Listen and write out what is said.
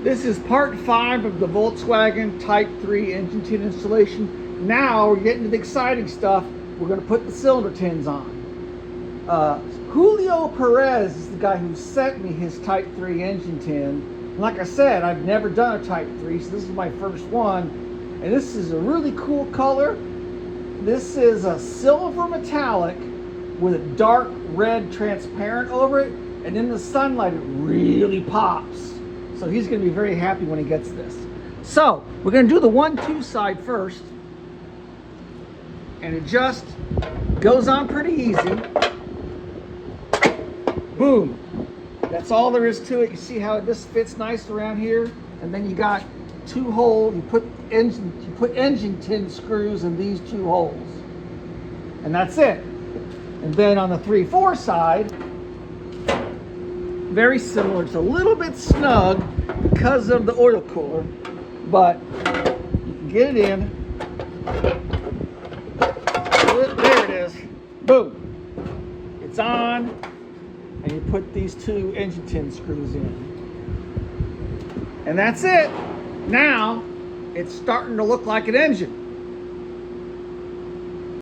This is part 5 of the Volkswagen Type 3 engine tin installation. Now we're getting to the exciting stuff. We're going to put the cylinder tins on. Julio Perez is the guy who sent me his Type 3 engine tin. And like I said, I've never done a Type 3, so this is my first one. And this is a really cool color. This is a silver metallic with a dark red transparent over it. And in the sunlight, it really pops. So he's going to be very happy when he gets this. So we're going to do the 1-2 side first. And it just goes on pretty easy. Boom. That's all there is to it. You see how this fits nice around here? And then you got 2 holes. You put engine tin screws in these 2 holes. And that's it. And then on the 3-4 side, very similar. It's a little bit snug because of the oil cooler, but you can get it in. There it is. Boom. It's on, and you put these 2 engine tin screws in. And that's it. Now, it's starting to look like an engine.